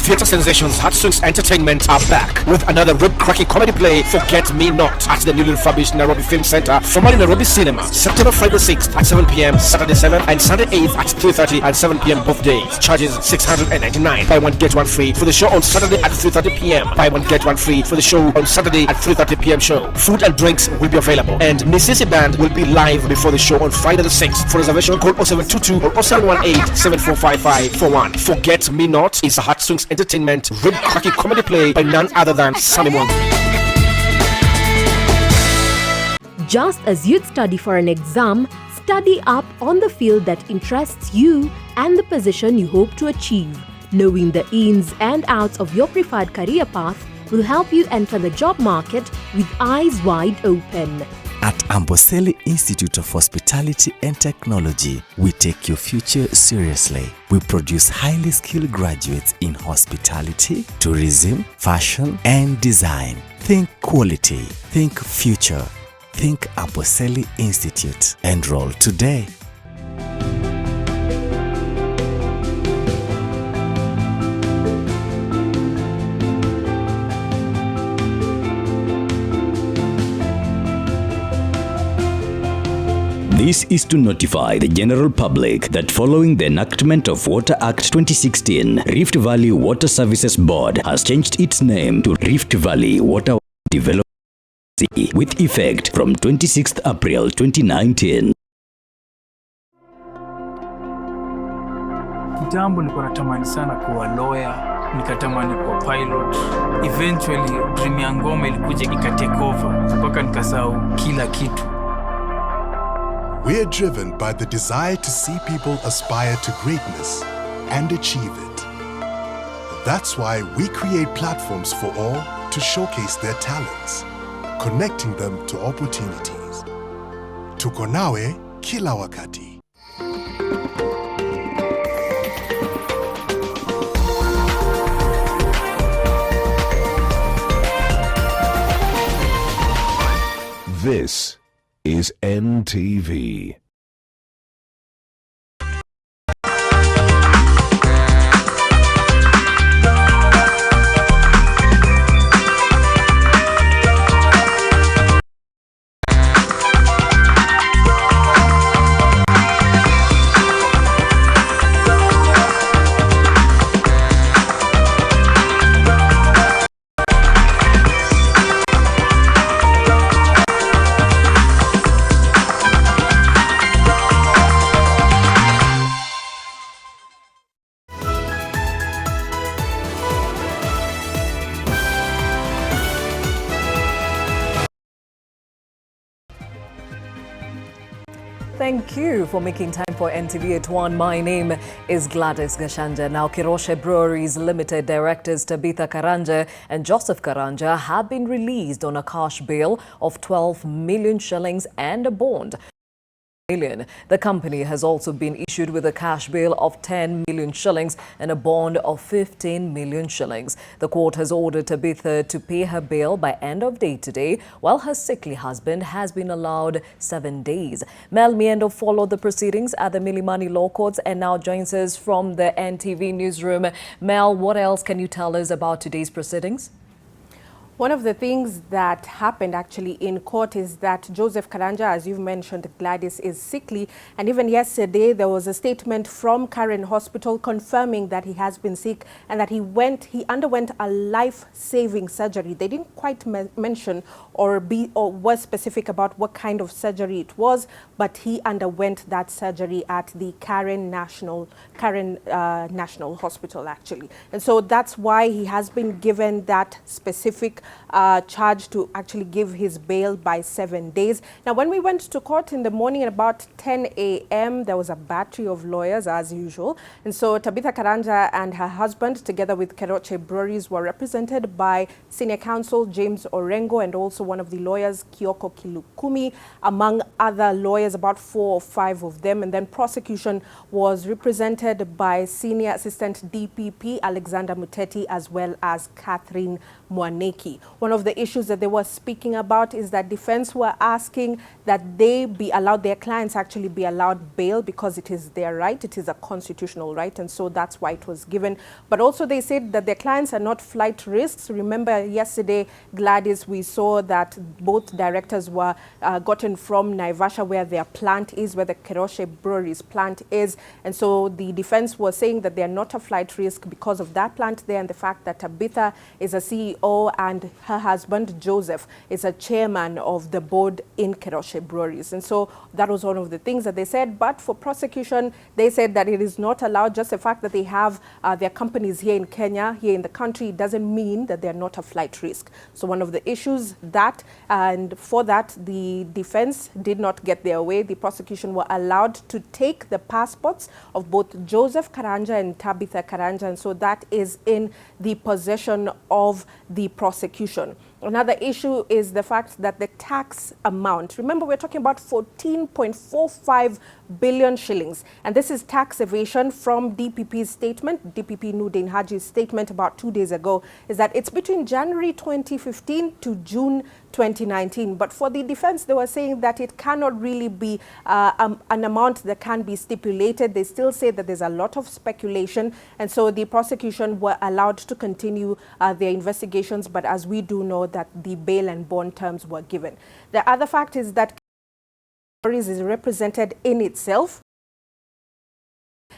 Theatre sensations Heartstrings Entertainment are back with another rib-cracking comedy play, Forget Me Not, at the newly refurbished Nairobi Film Centre, formerly Nairobi Cinema, September Friday 6th at 7 p.m, Saturday 7 and Sunday 8th at 3:30 and 7 p.m. both days. Charges 699. Buy one get one free for the show on Saturday at 3:30 p.m. Buy one get one free for the show on Saturday at 3:30 p.m. show. Food and drinks will be available, and Nisisi Band will be live before the show on Friday the 6th. For reservation, call 0722 or 0718 745541. Forget Me Not is a Heartstrings Entertainment rib-cracking comedy play by none other than Sammy Mwangi. Just as you'd study for an exam, study up on the field that interests you and the position you hope to achieve. Knowing the ins and outs of your preferred career path will help you enter the job market with eyes wide open. At Amboseli Institute of Hospitality and Technology, we take your future seriously. We produce highly skilled graduates in hospitality, tourism, fashion, and design. Think quality, think future, think Amboseli Institute. Enroll today. This is to notify the general public that following the enactment of Water Act 2016, Rift Valley Water Services Board has changed its name to Rift Valley Water Development with effect from 26th April 2019. Kitambo nilikuwa natamani sana kuwa lawyer, nikatamani kuwa pilot. Eventually dream ya ngoma ilikuja ikatake over mpaka nikasahau kila kitu. We're driven by the desire to see people aspire to greatness and achieve it. That's why we create platforms for all to showcase their talents, connecting them to opportunities. Tuko nawe kila wakati. This is NTV. Thank you for making time for NTV at 1. My name is Gladys Gachanja. Now, Keroche Breweries Limited directors Tabitha Karanja and Joseph Karanja have been released on a cash bail of 12 million shillings and a bond. The company has also been issued with a cash bail of 10 million shillings and a bond of 15 million shillings. The court has ordered Tabitha to pay her bail by end of day today, while her sickly husband has been allowed 7 days. Mel Miendo followed the proceedings at the Milimani Law Courts and now joins us from the NTV newsroom. Mel, what else can you tell us about today's proceedings? One of the things that happened actually in court is that Joseph Karanja, as you've mentioned, Gladys, is sickly. And even yesterday, there was a statement from Karen Hospital confirming that he has been sick and that he underwent a life-saving surgery. They didn't quite mention or was specific about what kind of surgery it was, but he underwent that surgery at the Karen National Hospital, actually. And so that's why he has been given that specific charge to actually give his bail by 7 days. Now, when we went to court in the morning at about 10 a.m., there was a battery of lawyers as usual. And so Tabitha Karanja and her husband, together with Keroche Breweries, were represented by Senior Counsel James Orengo and also one of the lawyers, Kioko Kilukumi, among other lawyers, about 4 or 5 of them. And then prosecution was represented by Senior Assistant DPP Alexander Muteti as well as Catherine Mwaniki. One of the issues that they were speaking about is that defense were asking that they be allowed, their clients actually be allowed bail because it is their right, it is a constitutional right, and so that's why it was given. But also they said that their clients are not flight risks. Remember yesterday, Gladys, we saw that both directors were gotten from Naivasha, where their plant is, where the Keroche Breweries plant is, and so the defense was saying that they are not a flight risk because of that plant there and the fact that Tabitha is a CEO and her husband Joseph is a chairman of the board in Keroche Breweries. And so that was one of the things that they said. But for prosecution, they said that it is not allowed. Just the fact that they have their companies here in Kenya, here in the country, doesn't mean that they're not a flight risk. So one of the issues that, and for that, the defense did not get their way. The prosecution were allowed to take the passports of both Joseph Karanja and Tabitha Karanja, and so that is in the possession of the prosecution. Another issue is the fact that the tax amount, remember we're talking about 14.45 billion shillings, and this is tax evasion from DPP's statement, DPP Nudin Haji's statement about 2 days ago, is that it's between January 2015 to June 2019. But for the defense, they were saying that it cannot really be an amount that can be stipulated. They still say that there's a lot of speculation, and so the prosecution were allowed to continue their investigations, but as we do know that the bail and bond terms were given. The other fact is that Breweries is represented in itself,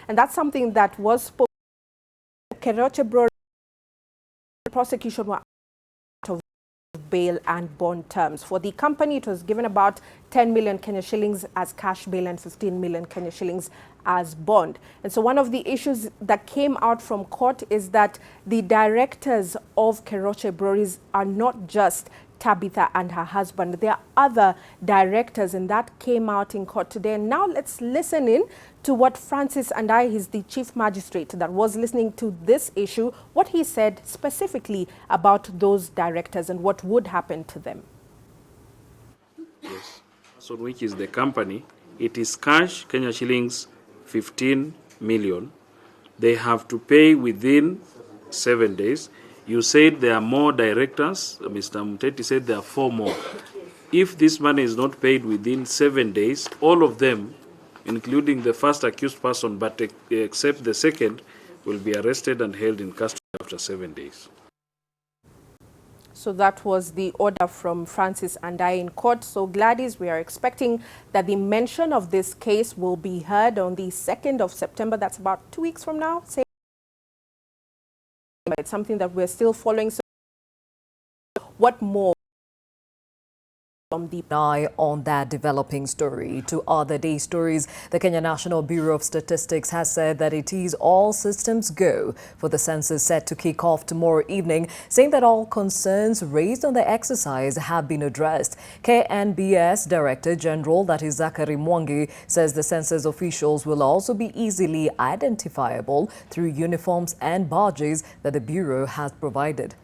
and that's something that was spoken. Keroche Breweries, the prosecution were out of bail and bond terms. For the company, it was given about 10 million Kenya shillings as cash bail and 15 million Kenya shillings as bond. And so one of the issues that came out from court is that the directors of Keroche Breweries are not just Tabitha and her husband. There are other directors, and that came out in court today. And now let's listen in to what Francis Andai, he's the chief magistrate that was listening to this issue, what he said specifically about those directors and what would happen to them. Yes. So which is the company, it is cash, Kenya shillings 15 million. They have to pay within 7 days. You said there are more directors. Mr. Muteti said there are 4 more. If this money is not paid within 7 days, all of them, including the first accused person, but except the second, will be arrested and held in custody after 7 days. So that was the order from Francis Andai in court. So Gladys, we are expecting that the mention of this case will be heard on the 2nd of September. That's about 2 weeks from now. It's something that we're still following. So what more from the eye on that developing story? To other day stories, the Kenya National Bureau of Statistics has said that it is all systems go for the census set to kick off tomorrow evening, saying that all concerns raised on the exercise have been addressed. KNBS Director General, that is Zachary Mwangi, says the census officials will also be easily identifiable through uniforms and badges that the Bureau has provided.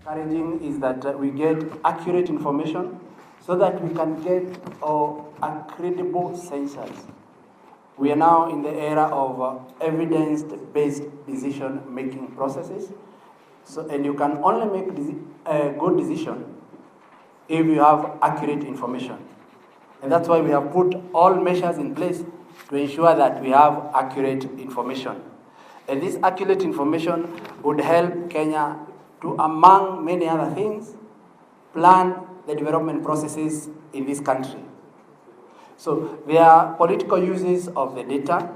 Encouraging is that we get accurate information so that we can get a credible census. We are now in the era of evidence-based decision-making processes. So, and you can only make a good decision if you have accurate information. And that's why we have put all measures in place to ensure that we have accurate information. And this accurate information would help Kenya to, among many other things, plan the development processes in this country. So there are political uses of the data,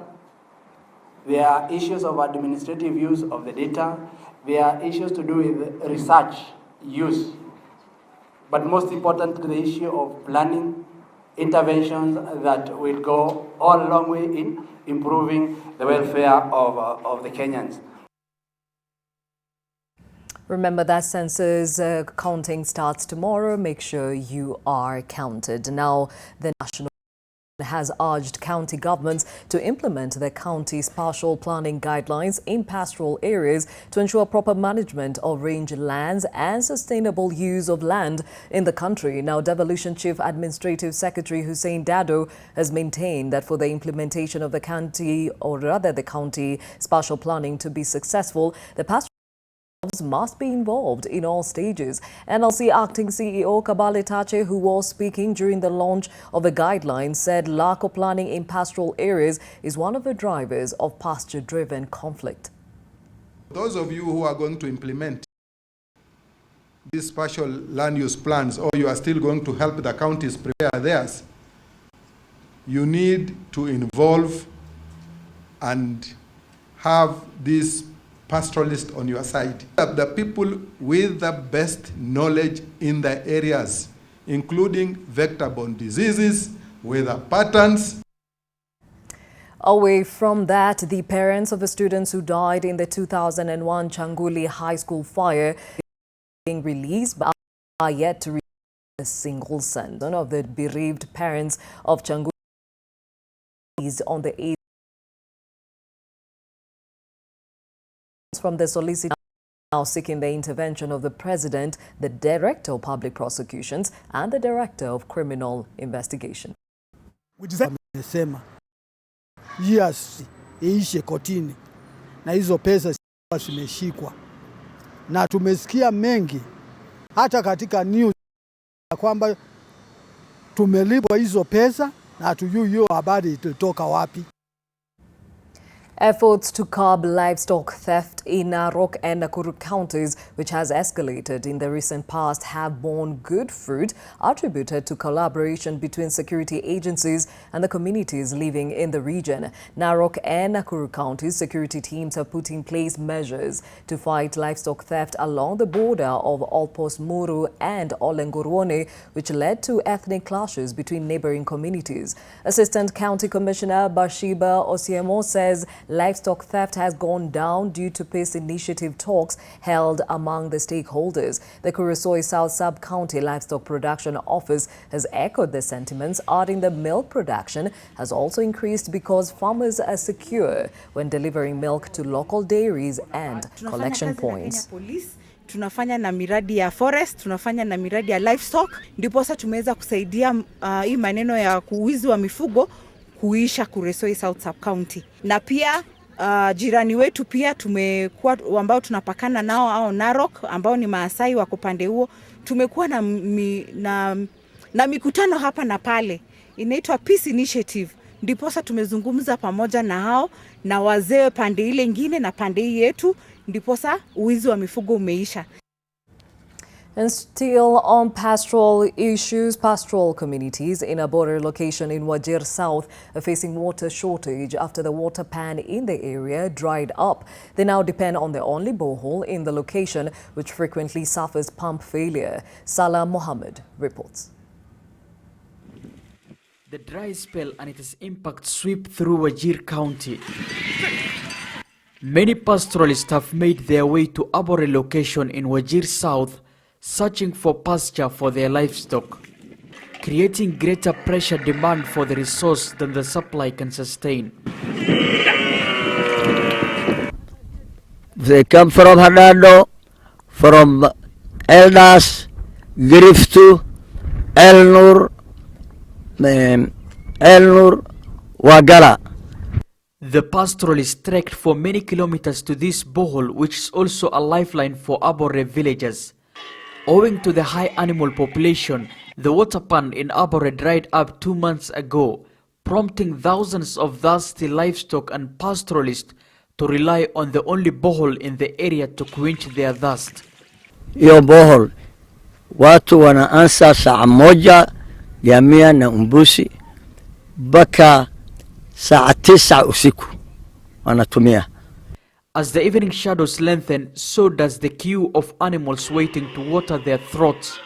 there are issues of administrative use of the data, there are issues to do with research use, but most important, the issue of planning interventions that will go all a long way in improving the welfare of the Kenyans. Remember that census counting starts tomorrow. Make sure you are counted. Now, the National has urged county governments to implement the county spatial planning guidelines in pastoral areas to ensure proper management of range lands and sustainable use of land in the country. Now, Devolution Chief Administrative Secretary Hussein Dado has maintained that for the implementation of the county, or rather the county spatial planning to be successful, the pastoral must be involved in all stages. NLC Acting CEO Kabale Tache, who was speaking during the launch of the guidelines, said lack of planning in pastoral areas is one of the drivers of pasture-driven conflict. Those of you who are going to implement these spatial land use plans, or you are still going to help the counties prepare theirs, you need to involve and have these pastoralists on your side. The people with the best knowledge in the areas, including vector-borne diseases, weather patterns. Away from that, the parents of the students who died in the 2001 Changuli High School fire being released but are yet to receive a single cent. One of the bereaved parents of Changuli is on the 8th from the solicitor now seeking the intervention of the president, the director of public prosecutions, and the director of criminal investigation. Yes, iishe kotini na hizo pesa zimeshikwa, na tumesikia mengi hata katika news kwamba tumelipwa hizo pesa na hatujui hiyo habari ilitoka wapi. Efforts to curb livestock theft in Narok and Nakuru counties, which has escalated in the recent past, have borne good fruit, attributed to collaboration between security agencies and the communities living in the region. Narok and Nakuru counties security teams have put in place measures to fight livestock theft along the border of Olpos Muru and Olengorone, which led to ethnic clashes between neighboring communities. Assistant County Commissioner Barshiba Osiemo says livestock theft has gone down due to peace initiative talks held among the stakeholders. The Kurosoi South Sub-County Livestock Production Office has echoed the sentiments, adding the milk production has also increased because farmers are secure when delivering milk to local dairies and collection points. Tunafanya na miradi ya forest, tunafanya na miradi ya livestock, ndipo sasa tumeweza kusaidia hii maneno ya kuuzi wa mifugo kuisha Kuresoi South Sub-County. Na pia jirani wetu pia tumekuwa ambao tunapakana nao au Narok ambao ni Maasai wako pande huo, tumekuwa na mikutano hapa na pale. Inaitwa Peace Initiative. Ndipo sasa tumezungumza pamoja na hao na wazee pande ile nyingine na pande hii yetu, ndipo sasa uwizi wa mifugo umeisha. And still on pastoral issues, pastoral communities in a border location in Wajir South are facing water shortage after the water pan in the area dried up. They now depend on the only borehole in the location, which frequently suffers pump failure. Salah Mohammed reports. The dry spell and its impact sweep through Wajir County. Many pastoralists have made their way to Abore location in Wajir South, searching for pasture for their livestock, creating greater pressure demand for the resource than the supply can sustain. They come from Hanado, from Eldas, Griftu, Elnur, Wagala. The pastoralists trekked for many kilometers to this borehole, which is also a lifeline for Abore villagers. Owing to the high animal population, the water pan in Abore dried up 2 months ago, prompting thousands of thirsty livestock and pastoralists to rely on the only borehole in the area to quench their thirst. Hiyo borehole watu wanaanza saa moja ya mia na umbusi mpaka saa 9 usiku wanatumia. As the evening shadows lengthen, so does the queue of animals waiting to water their throats,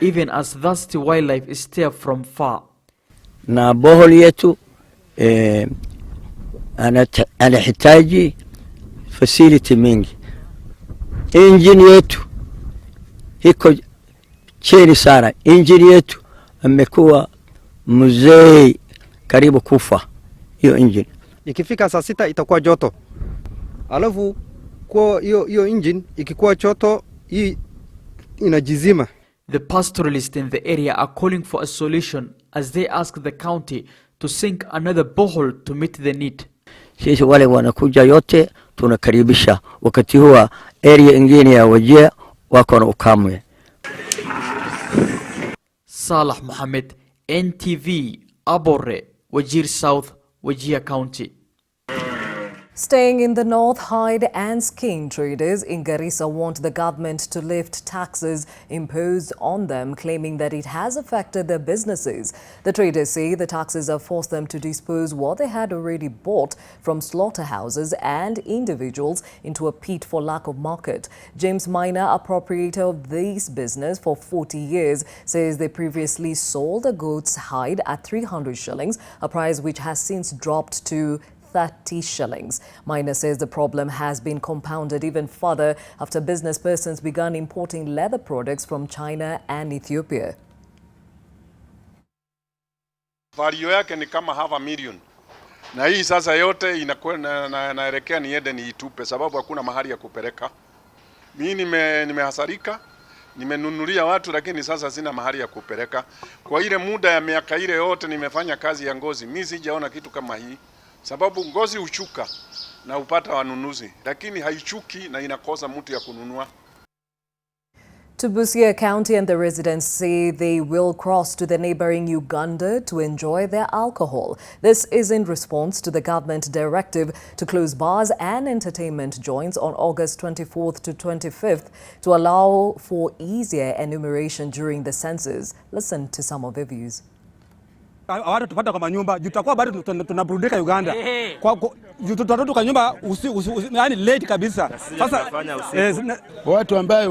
even as thirsty wildlife is stared from far. Na borehole yetu anahitaji facility mingi. Engine yetu iko chini sana. Engine yetu amekuwa mzee karibu kufa. Hiyo engine ikifika saa 6 itakuwa joto. Alafu kwa hiyo engine ikikuwa joto hii inajizima. The pastoralists in the area are calling for a solution as they ask the county to sink another borehole to meet the need. Sisi wale wanakuja yote tunakaribisha. Wakati huwa area ingine ya Wajir wako na ukame. Salah Mohammed, NTV, Abore, Wajir South, Wajir County. Staying in the north, hide and skin traders in Garissa want the government to lift taxes imposed on them, claiming that it has affected their businesses. The traders say the taxes have forced them to dispose what they had already bought from slaughterhouses and individuals into a pit for lack of market. James Minor, a proprietor of this business for 40 years, says they previously sold a goat's hide at 300 shillings, a price which has since dropped to 30 shillings. Minor says the problem has been compounded even further after business persons began importing leather products from China and Ethiopia. Value yake ni kama $500,000. Na hii sasa yote inakuwa naelekea niende niitupe sababu hakuna mahali ya kupeleka. Mimi nimehasarika, nimenunulia watu lakini sasa sina mahali ya kupeleka. Kwa ile muda ya miaka ile yote nimefanya kazi ya ngozi, mimi sijaona kitu kama hii. Sababu ngozi huchuka na upata wanunuzi, lakini haichuki na inakosa mtu ya kununua. To Busia County, and the residents say they will cross to the neighboring Uganda to enjoy their alcohol. This is in response to the government directive to close bars and entertainment joints on August 24th to 25th to allow for easier enumeration during the census. Listen to some of their views. Awada tupata kwa manyumba tutakuwa bado tunaburudika Uganda kwa tutatoka kwa nyumba yani late kabisa. Sasa watu ambaye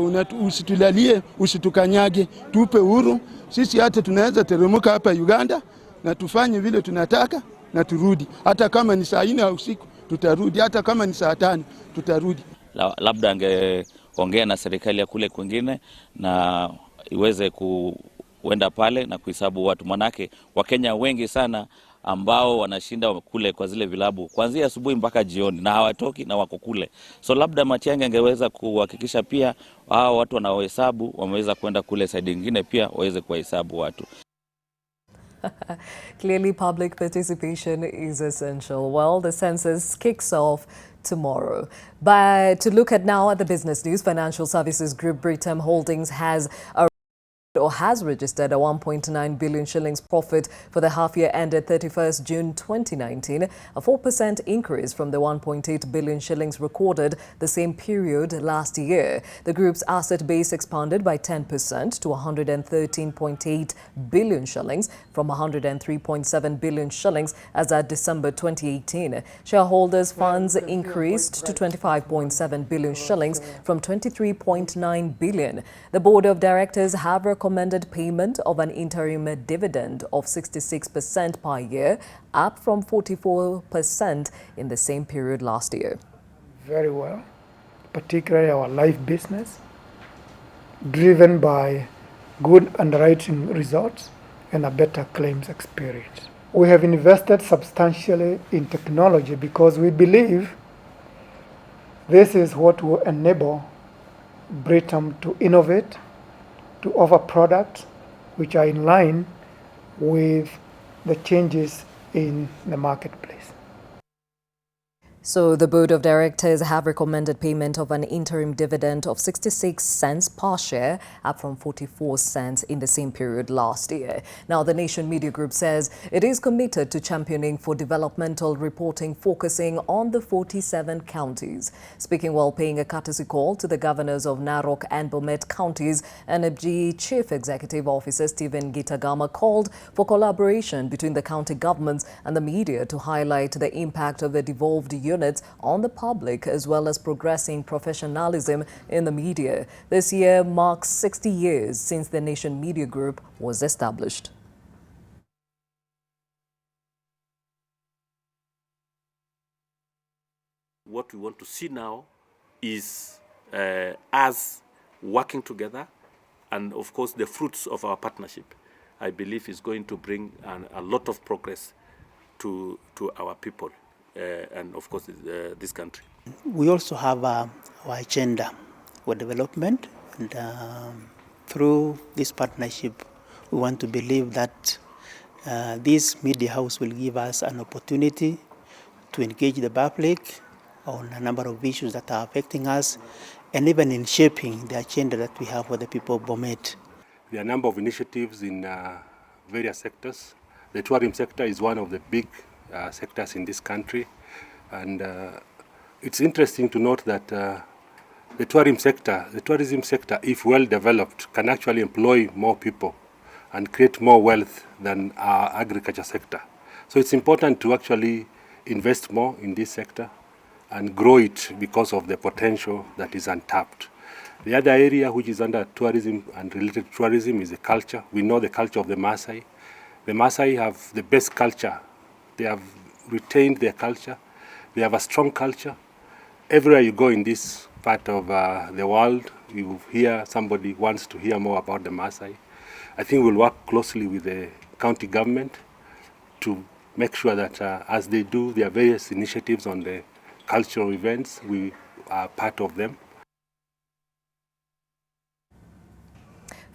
usitulalie usitukanyage, tupe huru sisi, hata tunaweza teremuka hapa Uganda na tufanye vile tunataka na turudi, hata kama ni saa 4 usiku tutarudi, hata kama ni saa 5 tutarudi. Labda angeongea na serikali ya kule kwingine na iweze kuenda pale na kuhesabu watu, manake Wakenya wengi sana ambao wanashinda kule kwa zile vilabu kuanzia asubuhi mpaka jioni na hawatoki na wako kule. So labda Matiang'i angeweza kuhakikisha pia hao watu wanaohesabu wameweza kwenda kule side nyingine pia waweze kuhesabu watu. Clearly, public participation is essential. Well, the census kicks off tomorrow. But to look at now at the business news, financial services group Britam Holdings has registered a 1.9 billion shillings profit for the half year ended 31st June 2019, a 4% increase from the 1.8 billion shillings recorded the same period last year. The group's asset base expanded by 10% to 113.8 billion shillings from 103.7 billion shillings as at December 2018. Shareholders' funds increased to 25.7 billion shillings from 23.9 billion. The board of directors have recommended payment of an interim dividend of 66% per year, up from 44% in the same period last year. Very well, particularly our life business, driven by good underwriting results and a better claims experience. We have invested substantially in technology because we believe this is what will enable Britam to innovate, to offer products which are in line with the changes in the marketplace. So the board of directors have recommended payment of an interim dividend of 66 cents per share, up from 44 cents in the same period last year. Now, the Nation Media Group says it is committed to championing for developmental reporting, focusing on the 47 counties. Speaking while paying a courtesy call to the governors of Narok and Bomet counties, NFG Chief Executive Officer Stephen Gitagama called for collaboration between the county governments and the media to highlight the impact of the devolved units on the public, as well as progressing professionalism in the media. This year marks 60 years since the Nation Media Group was established. What we want to see now is us working together, and of course the fruits of our partnership, I believe, is going to bring a lot of progress to our people. And of course this country. We also have our agenda for development, and through this partnership we want to believe that this media house will give us an opportunity to engage the public on a number of issues that are affecting us, and even in shaping the agenda that we have for the people of Bomet. There are a number of initiatives in various sectors. The tourism sector is one of the big sectors in this country, and it's interesting to note that the tourism sector, if well developed, can actually employ more people and create more wealth than our agriculture sector. So it's important to actually invest more in this sector and grow it because of the potential that is untapped. The other area which is under tourism and related to tourism is the culture. We know the culture of the Maasai. The Maasai have the best culture. They have retained their culture. They have a strong culture. Everywhere you go in this part of the world, you hear somebody wants to hear more about the Maasai. I think we'll work closely with the county government to make sure that as they do their various initiatives on the cultural events, we are part of them.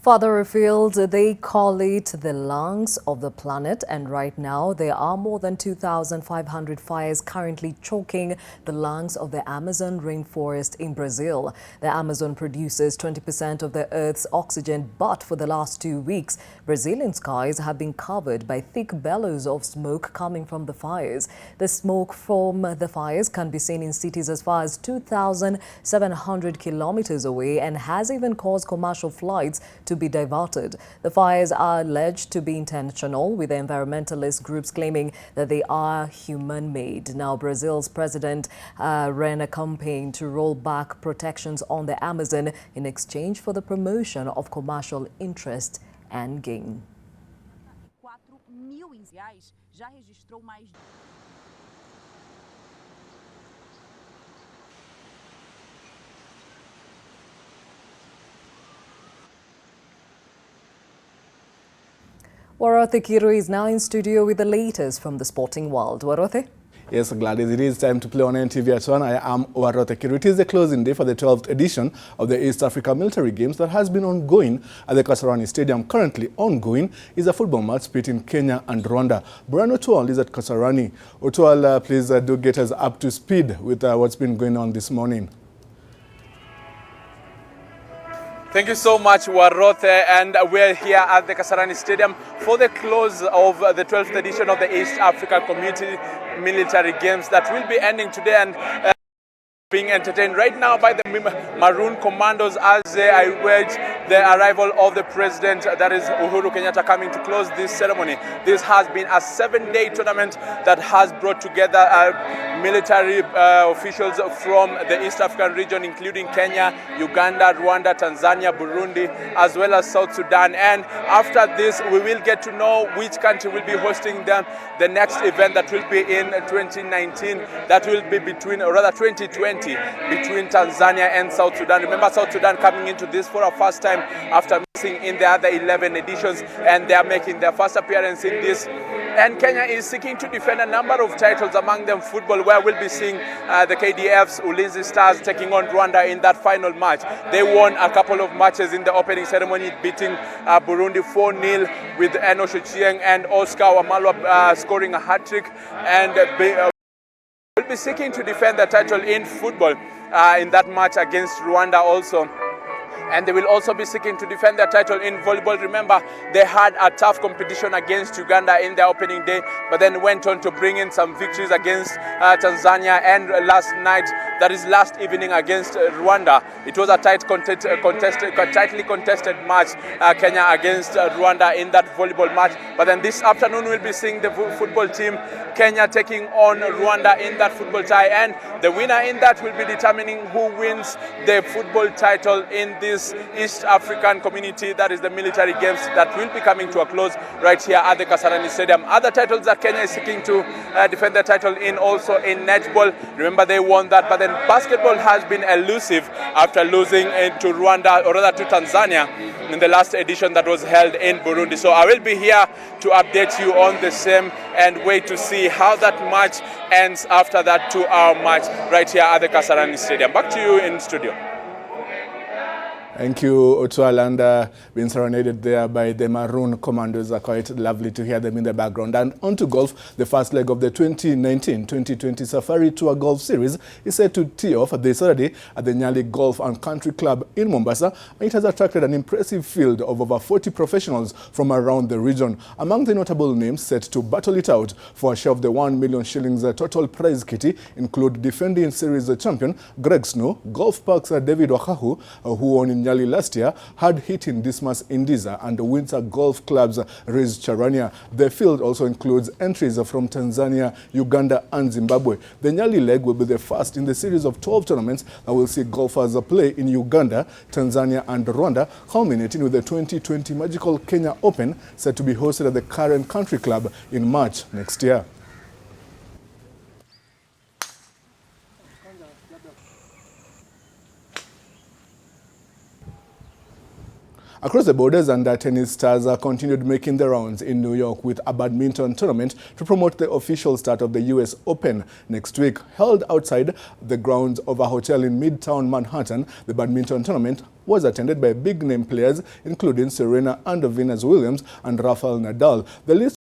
Further afield, they call it the lungs of the planet, and right now there are more than 2,500 fires currently choking the lungs of the Amazon rainforest in Brazil. The Amazon produces 20% of the Earth's oxygen, but for the last 2 weeks, Brazilian skies have been covered by thick bellows of smoke coming from the fires. The smoke from the fires can be seen in cities as far as 2,700 kilometers away and has even caused commercial flights to be diverted. The fires are alleged to be intentional, with the environmentalist groups claiming that they are human-made. Now, Brazil's president ran a campaign to roll back protections on the Amazon in exchange for the promotion of commercial interest and gain. Warothe Kiru is now in studio with the latest from the sporting world. Warothe? Yes, Gladys, it is time to play on NTV at 1. I am Warothe Kiru. It is the closing day for the 12th edition of the East Africa Military Games that has been ongoing at the Kasarani Stadium. Currently ongoing is a football match between Kenya and Rwanda. Brian Otual is at Kasarani. Otual, please do get us up to speed with what's been going on this morning. Thank you so much, Warothe, and we're here at the Kasarani Stadium for the close of the 12th edition of the East Africa Community Military Games that will be ending today and being entertained right now by the Maroon Commandos as they await the arrival of the president, that is Uhuru Kenyatta, coming to close this ceremony. This has been a 7-day tournament that has brought together military officials from the East African region, including Kenya, Uganda, Rwanda, Tanzania, Burundi, as well as South Sudan. And after this, we will get to know which country will be hosting them. The next event that will be in 2019, that will be between, or rather 2020, between Tanzania and South Sudan. Remember, South Sudan coming into this for a first time after missing in the other 11 editions, and they are making their first appearance in this. And Kenya is seeking to defend a number of titles, among them football, where we'll be seeing the KDF's Ulinzi Stars taking on Rwanda in that final match. They won a couple of matches in the opening ceremony, beating Burundi 4-0 with Eno Shochieng and Oscar Wamalwa scoring a hat-trick. And we'll be seeking to defend the title in football in that match against Rwanda also. And they will also be seeking to defend their title in volleyball. Remember, they had a tough competition against Uganda in their opening day, but then went on to bring in some victories against Tanzania, and last evening against Rwanda. It was a tightly contested match, Kenya against Rwanda in that volleyball match. But then this afternoon we'll be seeing the football team, Kenya, taking on Rwanda in that football tie, and the winner in that will be determining who wins the football title in this East African Community, that is the military games that will be coming to a close right here at the Kasarani Stadium. Other titles that Kenya is seeking to defend the title in, also in netball. Remember, they won that, but then basketball has been elusive after losing to Rwanda, or rather to Tanzania, in the last edition that was held in Burundi. So I will be here to update you on the same and wait to see how that match ends after that 2-hour match right here at the Kasarani Stadium. Back to you in studio. Thank you, Otwal, and being serenaded there by the Maroon Commandos. Are quite lovely to hear them in the background. And on to golf, the first leg of the 2019-2020 Safari Tour Golf Series is set to tee off this Saturday at the Nyali Golf and Country Club in Mombasa. And it has attracted an impressive field of over 40 professionals from around the region. Among the notable names set to battle it out for a share of the 1 million shillings total prize kitty include defending series champion Greg Snow, Golf Park's David Wakahu, who won in Nyali last year, hard-hitting Dismas Indiza, and Windsor Golf Club's Riz Charania. The field also includes entries from Tanzania, Uganda and Zimbabwe. The Nyali leg will be the first in the series of 12 tournaments that will see golfers play in Uganda, Tanzania and Rwanda, culminating with the 2020 Magical Kenya Open set to be hosted at the Karen Country Club in March next year. Across the borders, and tennis stars continued making the rounds in New York with a badminton tournament to promote the official start of the U.S. Open next week. Held outside the grounds of a hotel in Midtown Manhattan, the badminton tournament was attended by big-name players including Serena and Venus Williams and Rafael Nadal. The list